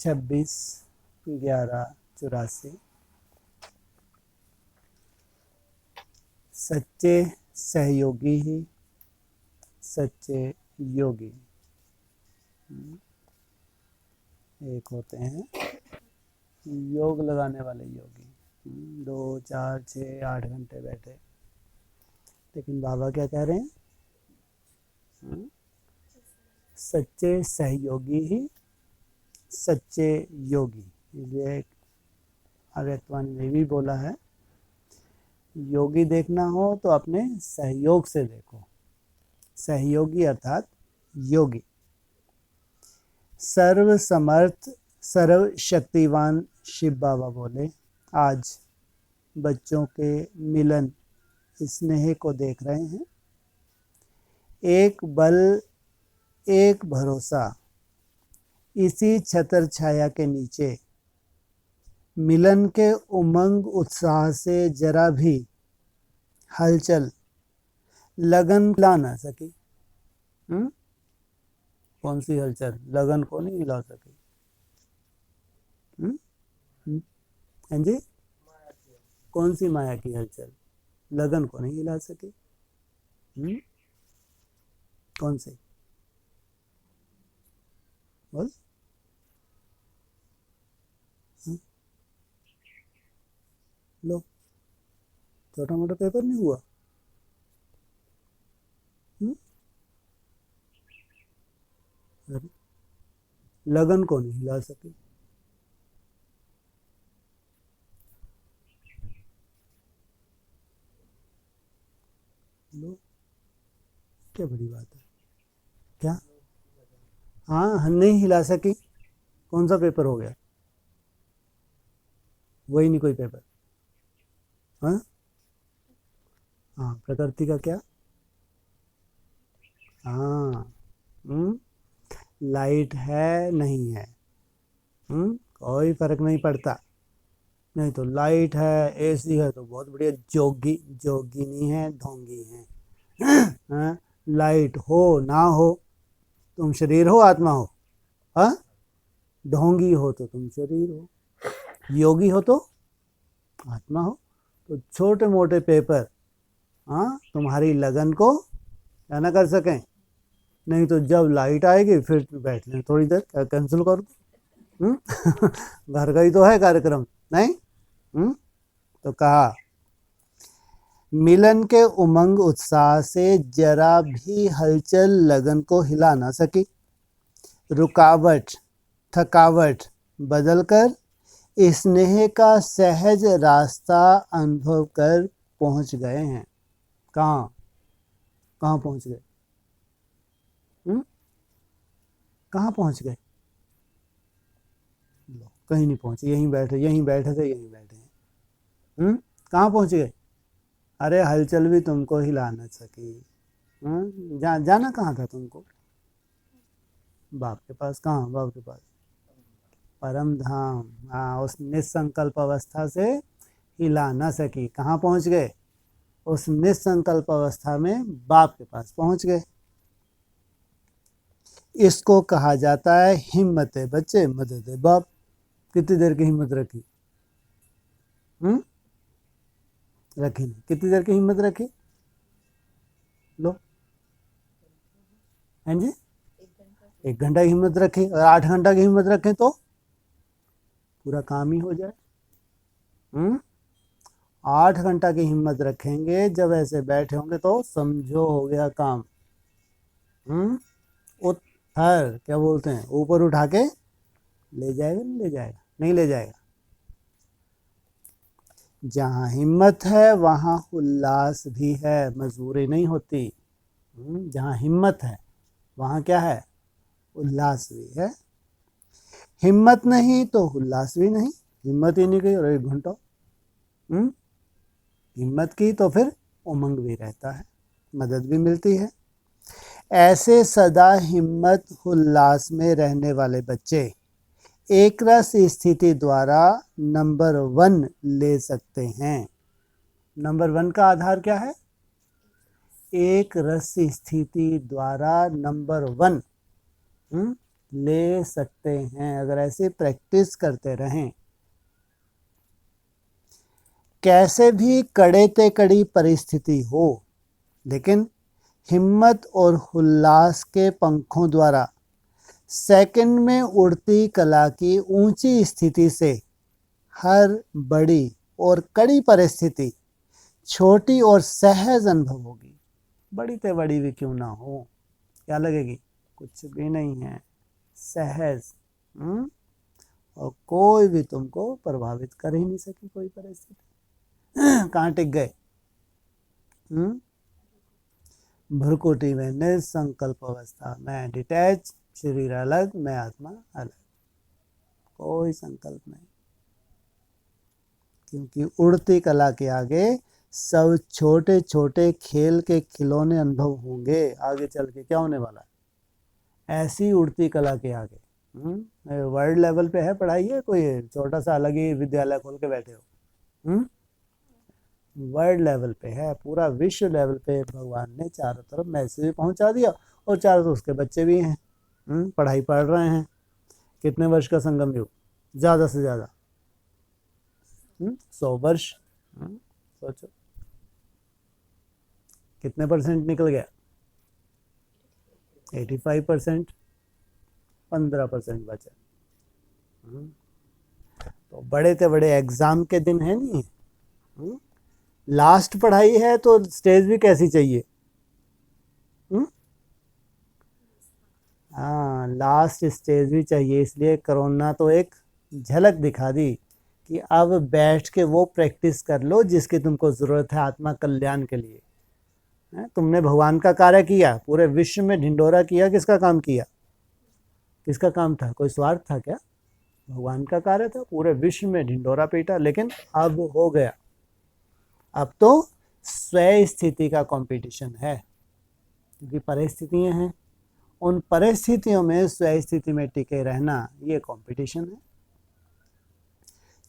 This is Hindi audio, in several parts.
26/11/84। सच्चे सहयोगी ही सच्चे योगी। एक होते हैं योग लगाने वाले योगी, 2 4 6 8 घंटे बैठे, लेकिन बाबा क्या कह रहे हैं? सच्चे सहयोगी ही सच्चे योगी। इसलिए अव्यक्तवाणी में भी बोला है, योगी देखना हो तो अपने सहयोग से देखो। सहयोगी अर्थात योगी। सर्व समर्थ सर्व शक्तिवान शिव बाबा बोले, आज बच्चों के मिलन स्नेह को देख रहे हैं। एक बल एक भरोसा, इसी छतर छाया के नीचे मिलन के उमंग उत्साह से जरा भी हलचल लगन ला ना सकी। कौन सी हलचल? लगन को नहीं हिला सकी। हाँ जी, कौन सी माया की हलचल? लगन को नहीं हिला सकी। कौन सी? बोल। लो, छोटा मोटा पेपर नहीं हुआ। लगन को नहीं हिला सके। लो, क्या बड़ी बात है क्या? हाँ, नहीं हिला सकी। कौन सा पेपर हो गया? वही नहीं कोई पेपर। हाँ हाँ, प्रकृति का क्या? हाँ, लाइट है नहीं है, कोई फर्क नहीं पड़ता। नहीं तो लाइट है, एसी है तो बहुत बढ़िया, जोगिनी है, ढोंगी है। लाइट हो ना हो, तुम शरीर हो आत्मा हो। हाँ, ढोंगी हो तो तुम शरीर हो, योगी हो तो आत्मा हो। तो छोटे मोटे पेपर तुम्हारी लगन को क्या ना कर सकें। नहीं तो जब लाइट आएगी फिर बैठ लें थोड़ी देर, क्या कैंसिल कर दो। घर का ही तो है कार्यक्रम, नहीं? तो कहा, मिलन के उमंग उत्साह से जरा भी हलचल लगन को हिला ना सकी। रुकावट थकावट बदलकर स्नेह का सहज रास्ता अनुभव कर पहुंच गए हैं। कहाँ पहुंच गए? कहाँ पहुंच गए? कहीं नहीं पहुंचे, यहीं बैठे थे यहीं बैठे हैं। कहाँ पहुंच गए? अरे हलचल भी तुमको हिला न सकी। जाना कहाँ था तुमको? बाप के पास। कहाँ बाप के पास? परम धाम। हाँ, उस निसंकल्प अवस्था से हिला न सकी। कहाँ पहुंच गए? उस निसंकल्प अवस्था में बाप के पास पहुंच गए। इसको कहा जाता है हिम्मत है बच्चे, मदद है बाप। कितनी देर की हिम्मत रखी? रखी नहीं। कितनी देर की हिम्मत रखी? लो, हैं जी, 1 घंटा की हिम्मत रखी, और 8 घंटा की हिम्मत रखें तो पूरा काम ही हो जाए। 8 घंटा की हिम्मत रखेंगे जब ऐसे बैठे होंगे तो समझो हो गया काम। उधर क्या बोलते हैं, ऊपर उठा के ले जाएगा? नहीं ले जाएगा? नहीं ले जाएगा। जहाँ हिम्मत है वहाँ उल्लास भी है, मजबूरी नहीं होती। जहाँ हिम्मत है वहाँ क्या है? उल्लास भी है। हिम्मत नहीं तो उल्लास भी नहीं। हिम्मत ही नहीं गई और 1 घंटा। हिम्मत की तो फिर उमंग भी रहता है, मदद भी मिलती है। ऐसे सदा हिम्मत उल्लास में रहने वाले बच्चे एक रस स्थिति द्वारा नंबर 1 ले सकते हैं। नंबर 1 का आधार क्या है? एक रस स्थिति द्वारा नंबर 1 ले सकते हैं अगर ऐसे प्रैक्टिस करते रहें। कैसे भी कड़े ते कड़ी परिस्थिति हो, लेकिन हिम्मत और उल्लास के पंखों द्वारा सेकंड में उड़ती कला की ऊंची स्थिति से हर बड़ी और कड़ी परिस्थिति छोटी और सहज अनुभव होगी। बड़ी ते बड़ी भी क्यों ना हो, क्या लगेगी? कुछ भी नहीं है, सहज। और कोई भी तुमको प्रभावित कर ही नहीं सकी, कोई परिस्थिति। कहाँ टिक गए? भ्रुकुटी में निसंकल्प अवस्था में डिटैच, शरीर अलग, मैं आत्मा अलग, कोई संकल्प नहीं। क्योंकि उड़ती कला के आगे सब छोटे छोटे खेल के खिलौने अनुभव होंगे। आगे चल के क्या होने वाला है ऐसी उड़ती कला के आगे? वर्ल्ड लेवल पे है पढ़ाई है, कोई छोटा सा अलग ही विद्यालय खोल के बैठे हो? वर्ल्ड लेवल पे है, पूरा विश्व लेवल पे भगवान ने चारों तरफ मैसेज पहुंचा दिया, और चारों तरफ उसके बच्चे भी हैं, पढ़ाई पढ़ रहे हैं। कितने वर्ष का संगम युग? ज़्यादा से ज़्यादा 100 वर्ष। सोचो कितने परसेंट निकल गया? 85%, 15% बचा। तो बड़े से बड़े एग्जाम के दिन है नहीं, लास्ट पढ़ाई है तो स्टेज भी कैसी चाहिए? हाँ, लास्ट स्टेज भी चाहिए। इसलिए कोरोना तो एक झलक दिखा दी कि अब बैठ के वो प्रैक्टिस कर लो जिसकी तुमको ज़रूरत है आत्मा कल्याण के लिए। तुमने भगवान का कार्य किया, पूरे विश्व में ढिंडोरा किया, किसका काम किया? किसका काम था? कोई स्वार्थ था क्या? भगवान का कार्य था, पूरे विश्व में ढिंडोरा पीटा। लेकिन अब हो गया, अब तो स्वयं स्थिति का कंपटीशन है, क्योंकि परिस्थितियां हैं, उन परिस्थितियों में स्वयं स्थिति में टिके रहना ये कंपटीशन है।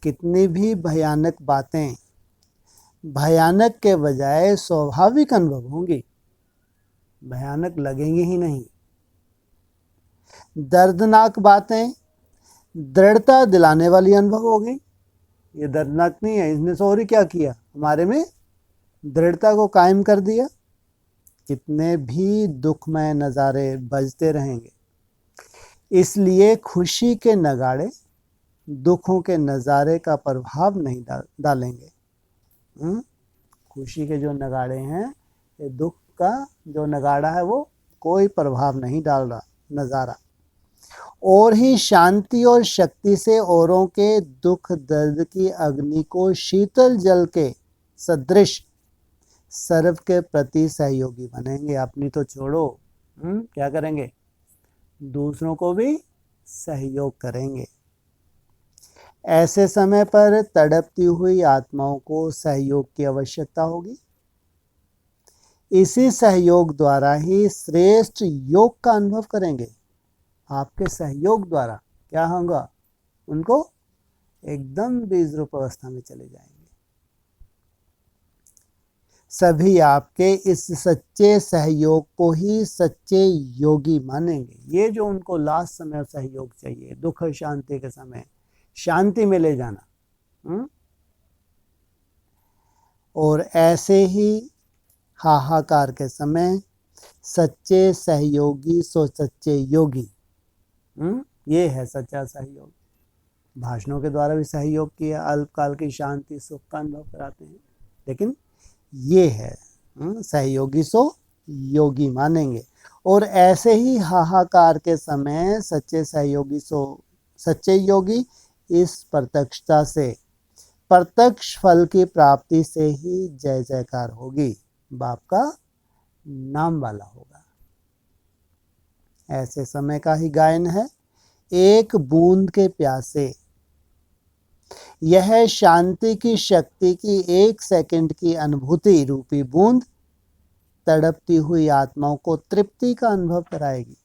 कितनी भी भयानक बातें भयानक के बजाय स्वाभाविक अनुभव होंगी, भयानक लगेंगी ही नहीं। दर्दनाक बातें दृढ़ता दिलाने वाली अनुभव होगी। ये दर्दनाक नहीं है, इसने सॉरी क्या किया? हमारे में दृढ़ता को कायम कर दिया। कितने भी दुखमय नज़ारे बजते रहेंगे, इसलिए खुशी के नगाड़े दुखों के नज़ारे का प्रभाव नहीं डालेंगे। खुशी के जो नगाड़े हैं, ये दुख का जो नगाड़ा है वो कोई प्रभाव नहीं डाल रहा नज़ारा। और ही शांति और शक्ति से औरों के दुख दर्द की अग्नि को शीतल जल के सदृश सर्व के प्रति सहयोगी बनेंगे। अपनी तो छोड़ो, क्या करेंगे? दूसरों को भी सहयोग करेंगे। ऐसे समय पर तड़पती हुई आत्माओं को सहयोग की आवश्यकता होगी। इसी सहयोग द्वारा ही श्रेष्ठ योग का अनुभव करेंगे। आपके सहयोग द्वारा क्या होगा? उनको एकदम बीज रूप अवस्था में चले जाएंगे। सभी आपके इस सच्चे सहयोग को ही सच्चे योगी मानेंगे। ये जो उनको लास्ट समय सहयोग चाहिए, दुख शांति के समय शांति में ले जाना, और ऐसे ही हाहाकार के समय सच्चे सहयोगी सो सच्चे योगी। ये है सच्चा सहयोग। भाषणों के द्वारा भी सहयोग किया, अल्पकाल की शांति सुख का अनुभव कराते हैं, लेकिन ये है सहयोगी सो योगी मानेंगे। और ऐसे ही हाहाकार के समय सच्चे सहयोगी सो सच्चे योगी इस प्रत्यक्षता से प्रत्यक्ष फल की प्राप्ति से ही जय जयकार होगी, बाप का नाम वाला होगा। ऐसे समय का ही गायन है, एक बूंद के प्यासे। यह शांति की शक्ति की 1 सेकंड की अनुभूति रूपी बूंद तड़पती हुई आत्माओं को तृप्ति का अनुभव कराएगी।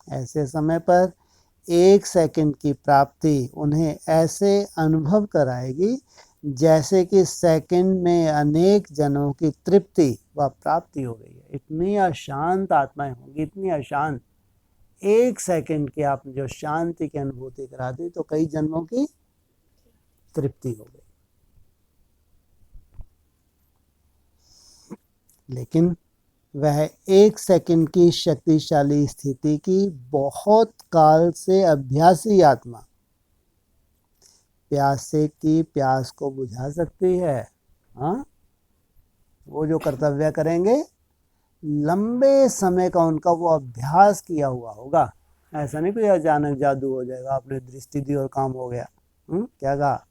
ऐसे समय पर 1 सेकंड की प्राप्ति उन्हें ऐसे अनुभव कराएगी जैसे कि सेकंड में अनेक जनों की तृप्ति व प्राप्ति हो गई है। इतनी अशांत आत्माएं होंगी, इतनी अशांत। एक सेकंड की आपने जो शांति की अनुभूति करा दी तो कई जन्मों की तृप्ति हो गई। लेकिन वह एक सेकंड की शक्तिशाली स्थिति की बहुत काल से अभ्यासी आत्मा प्यासे की प्यास को बुझा सकती है। हाँ, वो जो कर्तव्य करेंगे लंबे समय का उनका वो अभ्यास किया हुआ होगा। ऐसा नहीं कोई अचानक जादू हो जाएगा, आपने दृष्टि दी और काम हो गया। क्या कहा?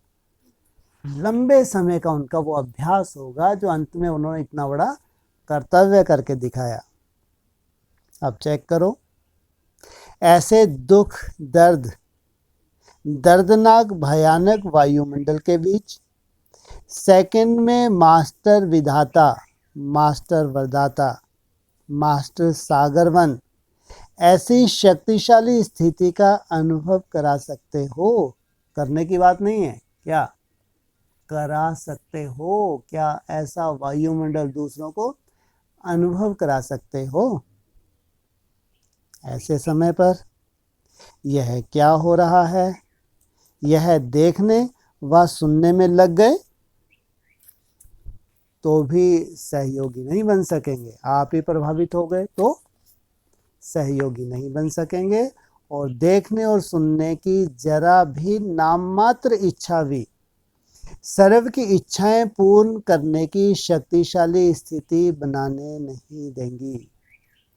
लंबे समय का उनका वो अभ्यास होगा जो अंत में उन्होंने इतना बड़ा कर्तव्य करके दिखाया। अब चेक करो, ऐसे दुख दर्द दर्दनाक भयानक वायुमंडल के बीच सेकंड में मास्टर विधाता, मास्टर वरदाता, मास्टर सागरवन ऐसी शक्तिशाली स्थिति का अनुभव करा सकते हो। करने की बात नहीं है, क्या करा सकते हो? क्या ऐसा वायुमंडल दूसरों को अनुभव करा सकते हो? ऐसे समय पर यह क्या हो रहा है यह देखने व सुनने में लग गए तो भी सहयोगी नहीं बन सकेंगे। आप ही प्रभावित हो गए तो सहयोगी नहीं बन सकेंगे। और देखने और सुनने की जरा भी नाममात्र इच्छा भी सर्व की इच्छाएं पूर्ण करने की शक्तिशाली स्थिति बनाने नहीं देंगी।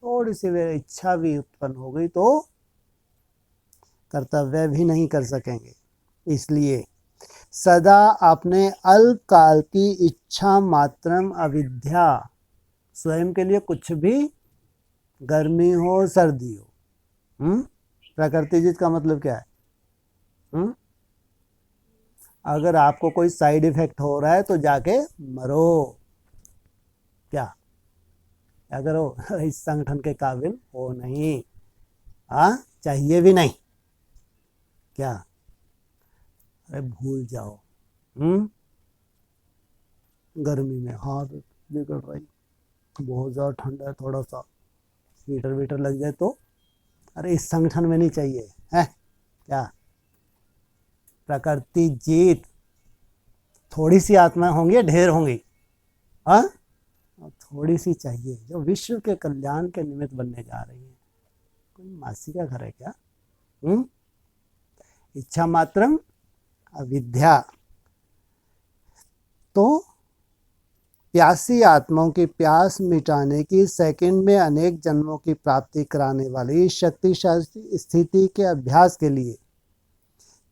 थोड़ी सी वे इच्छा भी उत्पन्न हो गई तो कर्तव्य भी नहीं कर सकेंगे। इसलिए सदा अपने अल्पकाल की इच्छा मात्रम अविद्या, स्वयं के लिए कुछ भी, गर्मी हो सर्दी हो, प्रकृति जीत का मतलब क्या है? अगर आपको कोई साइड इफेक्ट हो रहा है तो जाके मरो। क्या करो? इस संगठन के काबिल हो नहीं, चाहिए भी नहीं। क्या? अरे भूल जाओ। गर्मी में हाथ बिगड़ रही, बहुत ज़्यादा ठंडा है, थोड़ा सा हीटर वीटर लग जाए तो अरे इस संगठन में नहीं चाहिए है। क्या? प्रकृति जीत। थोड़ी सी आत्माएं होंगी, ढेर होंगी। थोड़ी सी चाहिए जो विश्व के कल्याण के निमित्त बनने जा रही है। कोई मासी का घर है क्या? इच्छा मात्रम अविद्या। तो प्यासी आत्माओं की प्यास मिटाने की सेकंड में अनेक जन्मों की प्राप्ति कराने वाली शक्तिशाली स्थिति के अभ्यास के लिए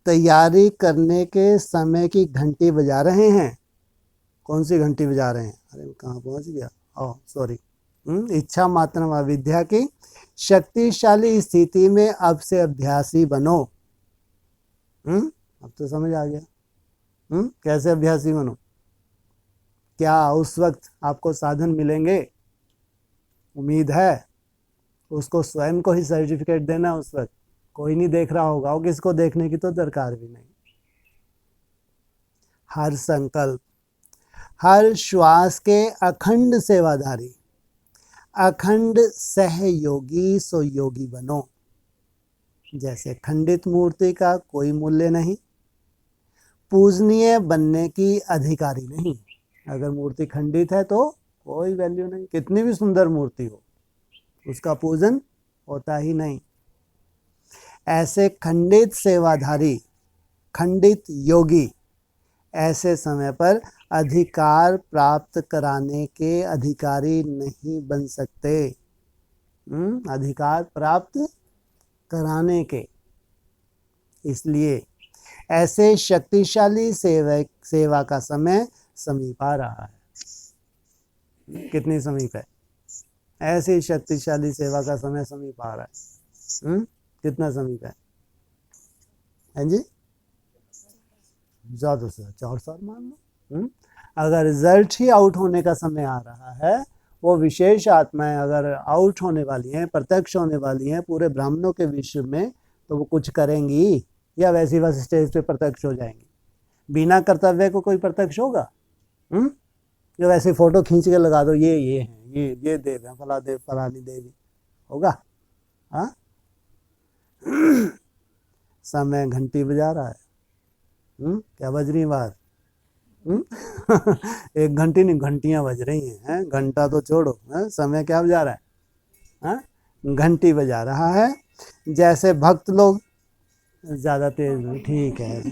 तैयारी करने के समय की घंटी बजा रहे हैं। कौन सी घंटी बजा रहे हैं? अरे कहाँ पहुंच गया? सॉरी। इच्छा मात्रम अविद्या की शक्तिशाली स्थिति में अब से अभ्यासी बनो। अब तो समझ आ गया। कैसे अभ्यासी बनो? क्या उस वक्त आपको साधन मिलेंगे? उम्मीद है। उसको स्वयं को ही सर्टिफिकेट देना। उस वक्त कोई नहीं देख रहा होगा, और किसको देखने की तो दरकार भी नहीं। हर संकल्प, हर श्वास के अखंड सेवाधारी, अखंड सहयोगी सुयोगी बनो। जैसे खंडित मूर्ति का कोई मूल्य नहीं, पूजनीय बनने की अधिकारी नहीं। अगर मूर्ति खंडित है तो कोई वैल्यू नहीं, कितनी भी सुंदर मूर्ति हो, उसका पूजन होता ही नहीं। ऐसे खंडित सेवाधारी, खंडित योगी ऐसे समय पर अधिकार प्राप्त कराने के अधिकारी नहीं बन सकते। अधिकार प्राप्त कराने के। इसलिए ऐसे शक्तिशाली सेवा का समय समीप आ रहा है। कितनी समीप है? ऐसी शक्तिशाली सेवा का समय समीप आ रहा है। कितना समीप है? हैं जी? ज़्यादा से 4 साल मान लो। अगर रिजल्ट ही आउट होने का समय आ रहा है, वो विशेष आत्माएं अगर आउट होने वाली हैं, प्रत्यक्ष होने वाली हैं पूरे ब्राह्मणों के विश्व में, तो वो कुछ करेंगी या वैसी बस स्टेज पे प्रत्यक्ष हो जाएंगी? बिना कर्तव्य को कोई प्रत्यक्ष होगा? जो वैसे फोटो खींच के लगा दो, ये हैं, ये देव हैं, फला देव फलानी देवी, होगा? हाँ, समय घंटी बजा रहा है। क्या बज रही बात? एक घंटी नहीं, घंटियां बज रही हैं। घंटा तो छोड़ो, समय क्या बजा रहा है? घंटी बजा रहा है। जैसे भक्त लोग, ज़्यादा तेज ठीक है,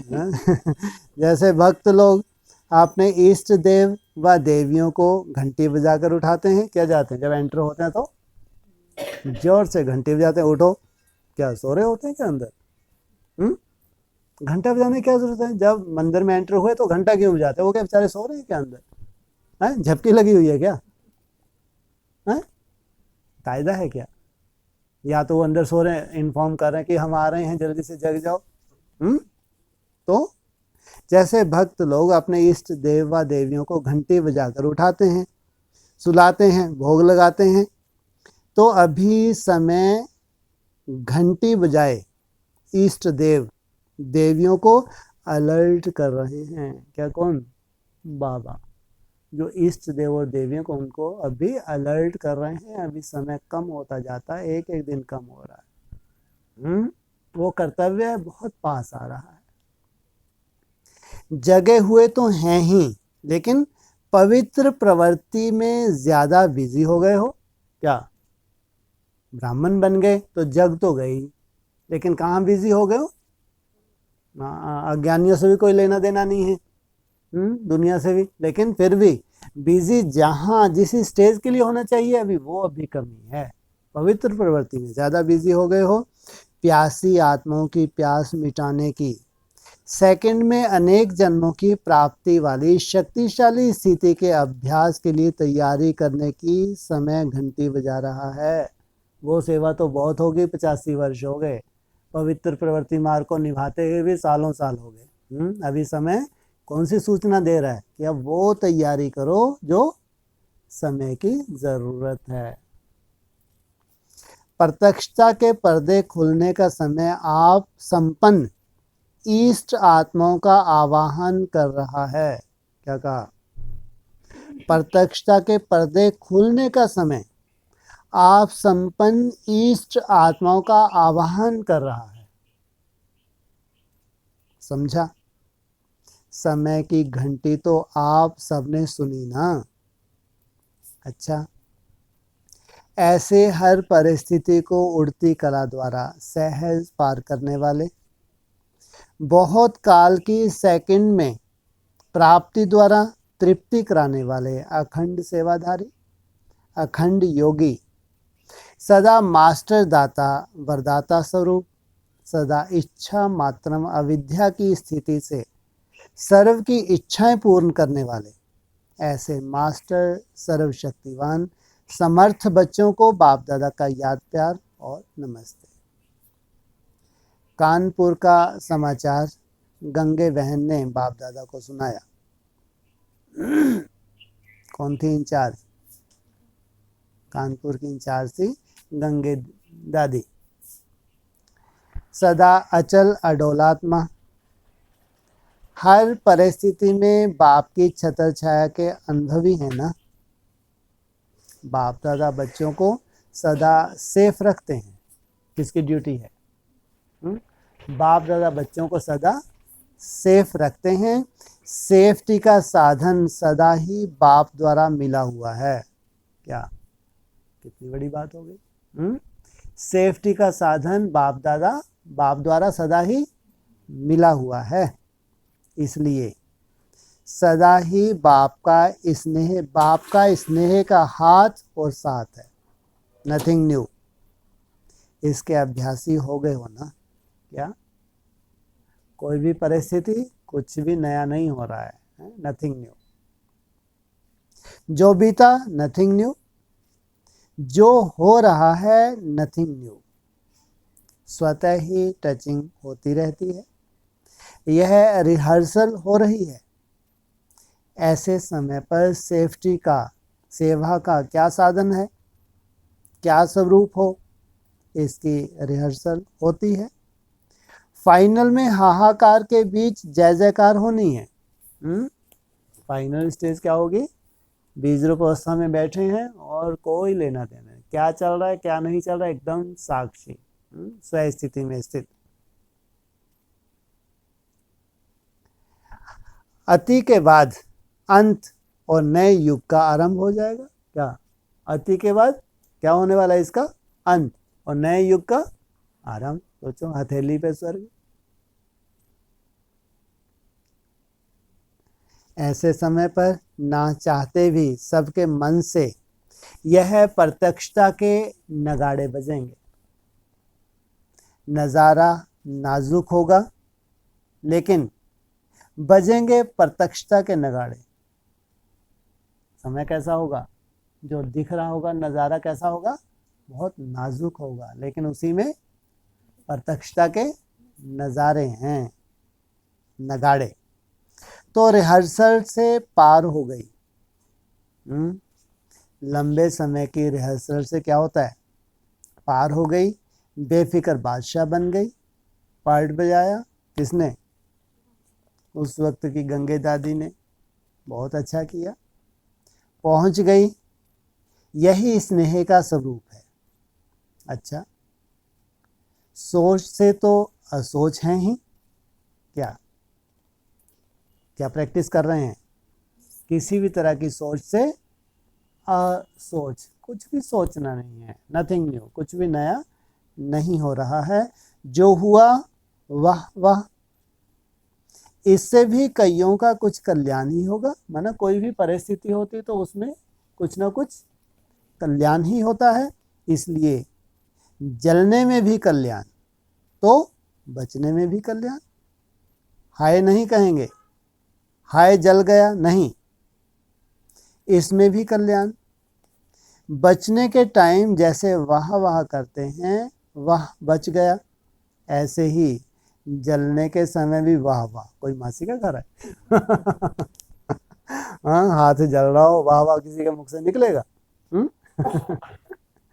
जैसे भक्त लोग अपने इष्ट देव व देवियों को घंटी बजाकर उठाते हैं। क्या जाते हैं जब एंटर होते हैं तो जोर से घंटी बजाते हैं, उठो। क्या सो रहे होते हैं क्या अंदर? घंटा बजाने की क्या जरूरत है? जब मंदिर में एंटर हुए तो घंटा क्यों बजाते हैं? वो क्या बेचारे सो रहे हैं क्या अंदर? झपकी लगी हुई है क्या? कायदा है क्या? या तो वो अंदर सो रहे हैं, इन्फॉर्म कर रहे हैं कि हम आ रहे हैं, जल्दी से जग जाओ। तो जैसे भक्त लोग अपने इष्ट देव व देवियों को घंटी बजाकर उठाते हैं, सुलाते हैं, भोग लगाते हैं, तो अभी समय घंटी बजाए इष्ट देव देवियों को अलर्ट कर रहे हैं। क्या? कौन? बाबा। जो इष्ट देव और देवियों को, उनको अभी अलर्ट कर रहे हैं। अभी समय कम होता जाता है, एक एक दिन कम हो रहा है। वो कर्तव्य बहुत पास आ रहा है। जगे हुए तो हैं ही, लेकिन पवित्र प्रवृत्ति में ज्यादा बिजी हो गए हो क्या? ब्राह्मण बन गए तो जग तो गई, लेकिन कहाँ बिजी हो गए हो? अज्ञानियों से भी कोई लेना देना नहीं है, दुनिया से भी, लेकिन फिर भी बिजी जहाँ जिस स्टेज के लिए होना चाहिए अभी, वो अभी कमी है। पवित्र प्रवृत्ति में ज़्यादा बिजी हो गए हो। प्यासी आत्माओं की प्यास मिटाने की, सेकंड में अनेक जन्मों की प्राप्ति वाली शक्तिशाली स्थिति के अभ्यास के लिए तैयारी करने की समय घंटी बजा रहा है। वो सेवा तो बहुत हो गई, 85 वर्ष हो गए, पवित्र प्रवृत्ति मार्ग को निभाते हुए भी सालों साल हो गए। अभी समय कौन सी सूचना दे रहा है कि अब वो तैयारी करो जो समय की जरूरत है। प्रत्यक्षता के पर्दे खुलने का समय आप संपन्न ईष्ट आत्माओं का आवाहन कर रहा है। क्या कहा? प्रत्यक्षता के पर्दे खुलने का समय आप संपन्न ईष्ट आत्माओं का आवाहन कर रहा है। समझा? समय की घंटी तो आप सबने सुनी ना? अच्छा, ऐसे हर परिस्थिति को उड़ती कला द्वारा सहज पार करने वाले, बहुत काल की सेकंड में प्राप्ति द्वारा तृप्ति कराने वाले अखंड सेवाधारी, अखंड योगी, सदा मास्टर दाता वरदाता स्वरूप, सदा इच्छा मात्रम अविद्या की स्थिति से सर्व की इच्छाएं पूर्ण करने वाले ऐसे मास्टर सर्वशक्तिवान समर्थ बच्चों को बाप दादा का याद प्यार और नमस्ते। कानपुर का समाचार गंगे बहन ने बाप दादा को सुनाया। कौन थी इंचार्ज? कानपुर की इंचार्ज थी गंगे दादी। सदा अचल अडोलात्मा, हर परिस्थिति में बाप की छत्र छाया के अनुभवी है ना। बाप दादा बच्चों को सदा सेफ रखते हैं। किसकी ड्यूटी है? बाप दादा बच्चों को सदा सेफ रखते हैं। सेफ्टी का साधन सदा ही बाप द्वारा मिला हुआ है। क्या? कितनी बड़ी बात हो गई। सेफ्टी का साधन बाप दादा बाप द्वारा सदा ही मिला हुआ है। इसलिए सदा ही बाप का स्नेह का हाथ और साथ है। Nothing new. इसके अभ्यासी हो गए हो ना? क्या? कोई भी परिस्थिति, कुछ भी नया नहीं हो रहा है, नथिंग न्यू। जो बीता नथिंग न्यू, जो हो रहा है नथिंग न्यू। स्वतः ही टचिंग होती रहती है। यह रिहर्सल हो रही है। ऐसे समय पर सेवा का क्या साधन है, क्या स्वरूप हो, इसकी रिहर्सल होती है। फाइनल में हाहाकार के बीच जय जयकार होनी है। फाइनल स्टेज क्या होगी? बीज रूप अवस्था में बैठे हैं और कोई लेना देना नहीं, क्या चल रहा है क्या नहीं चल रहा है, एकदम साक्षी, स्व स्थिति में स्थित। अति के बाद अंत और नए युग का आरंभ हो जाएगा। क्या अति के बाद क्या होने वाला है? इसका अंत और नए युग का आरंभ। सोचो, हथेली पे स्वर्ग। ऐसे समय पर ना चाहते भी सबके मन से यह प्रत्यक्षता के नगाड़े बजेंगे। नज़ारा नाजुक होगा लेकिन बजेंगे प्रत्यक्षता के नगाड़े। समय कैसा होगा? जो दिख रहा होगा नज़ारा कैसा होगा? बहुत नाजुक होगा, लेकिन उसी में प्रत्यक्षता के नज़ारे हैं, नगाड़े। तो रिहर्सल से पार हो गई। लंबे समय की रिहर्सल से क्या होता है? पार हो गई। बेफिक्र बादशाह बन गई। पार्ट बजाया किसने? उस वक्त की गंगे दादी ने। बहुत अच्छा किया। पहुंच गई। यही स्नेह का स्वरूप है। अच्छा, सोच से तो असोच हैं ही। क्या क्या प्रैक्टिस कर रहे हैं? किसी भी तरह की सोच से असोच, कुछ भी सोचना नहीं है। नथिंग न्यू, कुछ भी नया नहीं हो रहा है। जो हुआ वाह वाह। इससे भी कईयों का कुछ कल्याण ही होगा। माना कोई भी परिस्थिति होती तो उसमें कुछ ना कुछ कल्याण ही होता है। इसलिए जलने में भी कल्याण तो बचने में भी कल्याण। हाय नहीं कहेंगे, हाय जल गया नहीं, इसमें भी कल्याण। बचने के टाइम जैसे वाह वाह करते हैं, वाह बच गया, ऐसे ही जलने के समय भी वाह वाह। कोई मासी का घर है? हाँ, हाथ जल रहा हो, वाह वाह किसी के मुख से निकलेगा?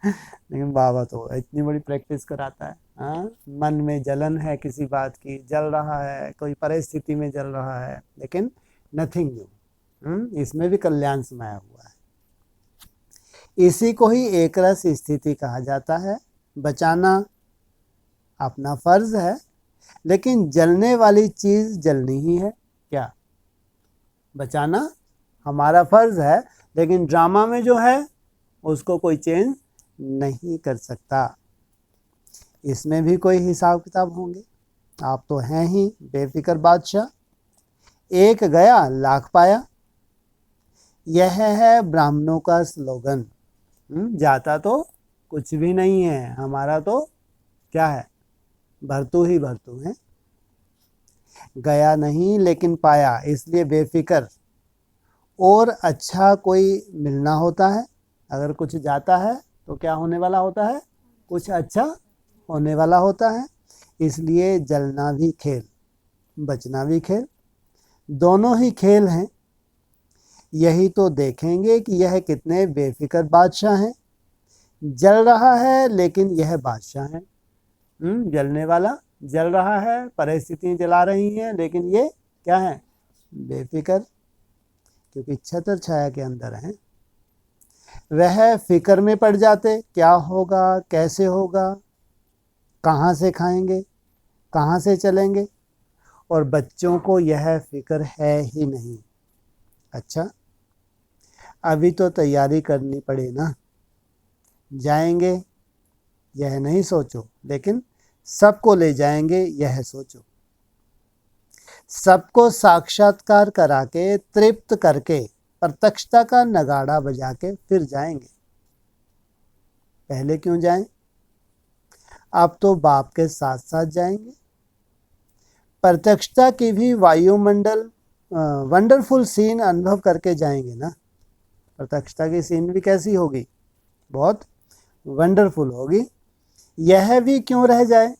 लेकिन बाबा तो इतनी बड़ी प्रैक्टिस कराता है। हाँ, मन में जलन है किसी बात की, जल रहा है, कोई परिस्थिति में जल रहा है, लेकिन नथिंग न्यू। इसमें भी कल्याण समाया हुआ है। इसी को ही एक रस स्थिति कहा जाता है। बचाना अपना फर्ज है, लेकिन जलने वाली चीज जलनी ही है। क्या? बचाना हमारा फर्ज है, लेकिन ड्रामा में जो है उसको कोई चेंज नहीं कर सकता। इसमें भी कोई हिसाब किताब होंगे। आप तो हैं ही बेफिक्र बादशाह। एक गया लाख पाया, यह है ब्राह्मणों का स्लोगन। जाता तो कुछ भी नहीं है, हमारा तो क्या है? भरतू ही भरतू है। गया नहीं लेकिन पाया, इसलिए बेफिक्र। और अच्छा कोई मिलना होता है। अगर कुछ जाता है तो क्या होने वाला होता है? कुछ अच्छा होने वाला होता है। इसलिए जलना भी खेल, बचना भी खेल, दोनों ही खेल हैं। यही तो देखेंगे कि यह कितने बेफिक्र बादशाह हैं। जल रहा है लेकिन यह बादशाह है। जलने वाला जल रहा है, परिस्थितियाँ जला रही हैं, लेकिन ये क्या है? बेफिक्र, क्योंकि छत्र छाया के अंदर हैं। वह फिक्र में पड़ जाते, क्या होगा, कैसे होगा, कहाँ से खाएंगे, कहाँ से चलेंगे। और बच्चों को यह फिक्र है ही नहीं। अच्छा, अभी तो तैयारी करनी पड़े ना। जाएंगे यह नहीं सोचो, लेकिन सबको ले जाएंगे यह सोचो। सबको साक्षात्कार करा के तृप्त करके प्रत्यक्षता का नगाड़ा बजा के फिर जाएंगे। पहले क्यों जाएं? अब तो बाप के साथ साथ जाएंगे। प्रत्यक्षता की भी वायुमंडल वंडरफुल सीन अनुभव करके जाएंगे ना। प्रत्यक्षता की सीन भी कैसी होगी? बहुत वंडरफुल होगी। यह भी क्यों रह जाए?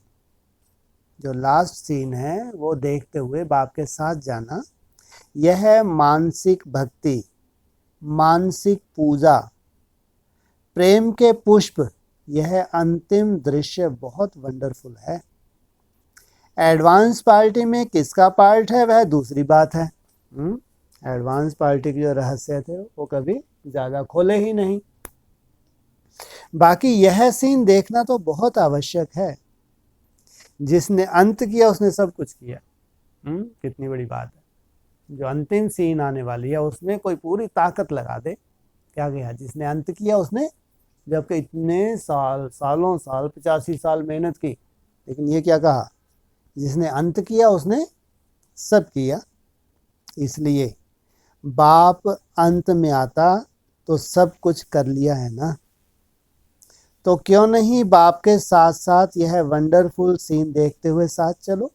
जो लास्ट सीन है वो देखते हुए बाप के साथ जाना, यह मानसिक भक्ति, मानसिक पूजा, प्रेम के पुष्प, यह अंतिम दृश्य बहुत वंडरफुल है। एडवांस पार्टी में किसका पार्ट है वह दूसरी बात है। एडवांस पार्टी के जो रहस्य थे वो कभी ज़्यादा खोले ही नहीं। बाकी यह सीन देखना तो बहुत आवश्यक है। जिसने अंत किया उसने सब कुछ किया। कितनी बड़ी बात है। जो अंतिम सीन आने वाली है उसमें कोई पूरी ताकत लगा दे। क्या गया, जिसने अंत किया उसने, जबकि इतने सालों साल 85 साल मेहनत की, लेकिन ये क्या कहा, जिसने अंत किया उसने सब किया। इसलिए बाप अंत में आता तो सब कुछ कर लिया है ना, तो क्यों नहीं बाप के साथ साथ यह वंडरफुल सीन देखते हुए साथ चलो।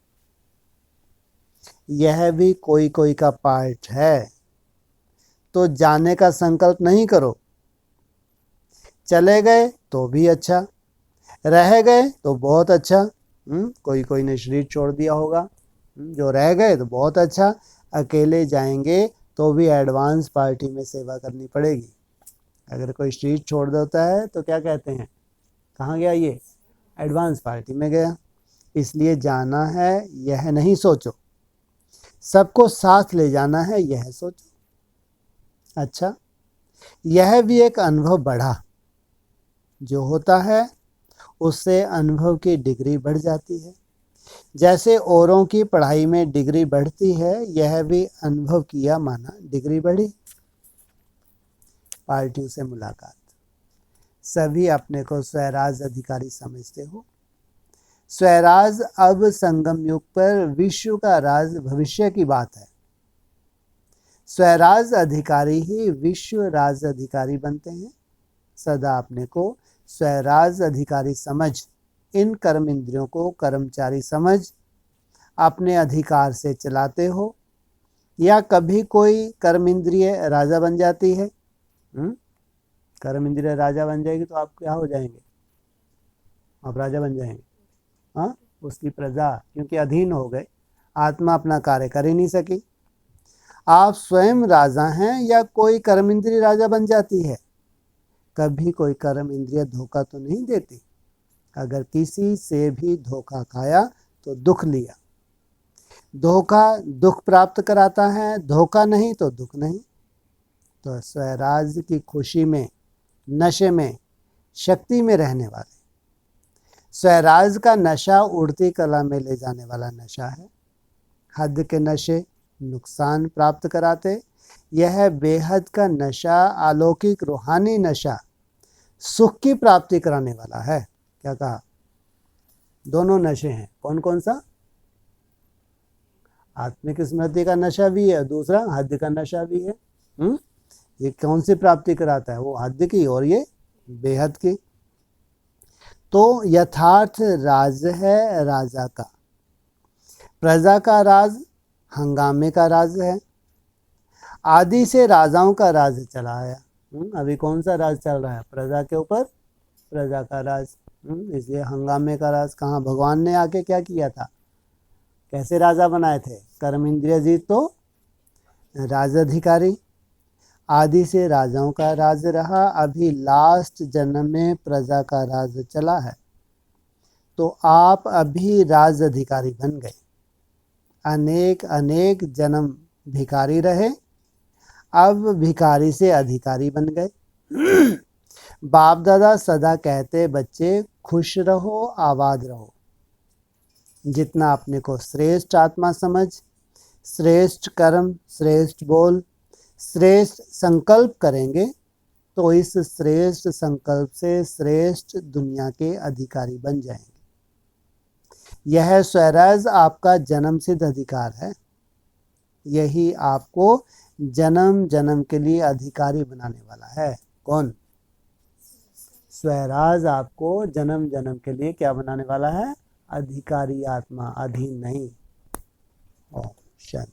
यह भी कोई कोई का पार्ट है, तो जाने का संकल्प नहीं करो। चले गए तो भी अच्छा, रह गए तो बहुत अच्छा। कोई कोई ने शरीर छोड़ दिया होगा, जो रह गए तो बहुत अच्छा। अकेले जाएंगे तो भी एडवांस पार्टी में सेवा करनी पड़ेगी। अगर कोई शरीर छोड़ देता है तो क्या कहते हैं, कहाँ गया ये, एडवांस पार्टी में गया। इसलिए जाना है यह नहीं सोचो, सबको साथ ले जाना है यह सोचो। अच्छा, यह भी एक अनुभव बढ़ा, जो होता है उससे अनुभव की डिग्री बढ़ जाती है। जैसे औरों की पढ़ाई में डिग्री बढ़ती है, यह भी अनुभव किया माना डिग्री बढ़ी। पार्टियों से मुलाकात, सभी अपने को स्वराज अधिकारी समझते हो। स्वराज अब संगम युग पर विश्व का राज भविष्य की बात है। स्वराज अधिकारी ही विश्व राज अधिकारी बनते हैं। सदा अपने को स्वराज अधिकारी समझ, इन कर्म इंद्रियों को कर्मचारी समझ अपने अधिकार से चलाते हो। या कभी कोई कर्म इंद्रिय राजा बन जाती है, कर्म इंद्रिय राजा बन जाएगी तो आप क्या हो जाएंगे, आप राजा बन जाएंगे। हाँ, उसकी प्रजा, क्योंकि अधीन हो गए, आत्मा अपना कार्य कर ही नहीं सकी। आप स्वयं राजा हैं या कोई कर्म इंद्रिय राजा बन जाती है। कभी कोई कर्म इंद्रिय धोखा तो नहीं देती। अगर किसी से भी धोखा खाया तो दुख लिया। धोखा दुख प्राप्त कराता है, धोखा नहीं तो दुख नहीं। तो स्वराज की खुशी में, नशे में, शक्ति में रहने वाले, स्वराज का नशा उड़ती कला में ले जाने वाला नशा है। हद के नशे नुकसान प्राप्त कराते, यह बेहद का नशा, अलौकिक रूहानी नशा सुख की प्राप्ति कराने वाला है। क्या कहा, दोनों नशे हैं। कौन कौन सा, आत्मिक स्मृति का नशा भी है, दूसरा हद का नशा भी है। ये कौन सी प्राप्ति कराता है, वो हद की और ये बेहद की। तो यथार्थ राज है राजा का, प्रजा का राज हंगामे का राज है। आदि से राजाओं का राज चला आया। अभी कौन सा राज चल रहा है, प्रजा के ऊपर प्रजा का राज। इसलिए हंगामे का राज कहाँ, भगवान ने आके क्या किया था, कैसे राजा बनाए थे, कर्म इंद्रिय जीत तो राजाधिकारी। आदि से राजाओं का राज रहा, अभी लास्ट जन्म में प्रजा का राज चला है। तो आप अभी राज अधिकारी बन गए। अनेक अनेक जन्म भिखारी रहे, अब भिखारी से अधिकारी बन गए। बाप दादा सदा कहते, बच्चे खुश रहो, आबाद रहो। जितना अपने को श्रेष्ठ आत्मा समझ, श्रेष्ठ कर्म, श्रेष्ठ बोल, श्रेष्ठ संकल्प करेंगे तो इस श्रेष्ठ संकल्प से श्रेष्ठ दुनिया के अधिकारी बन जाएंगे। यह स्वराज आपका जन्म सिद्ध अधिकार है। यही आपको जन्म जन्म के लिए अधिकारी बनाने वाला है। कौन, स्वराज आपको जन्म जन्म के लिए क्या बनाने वाला है, अधिकारी आत्मा, अधीन नहीं। और शांति।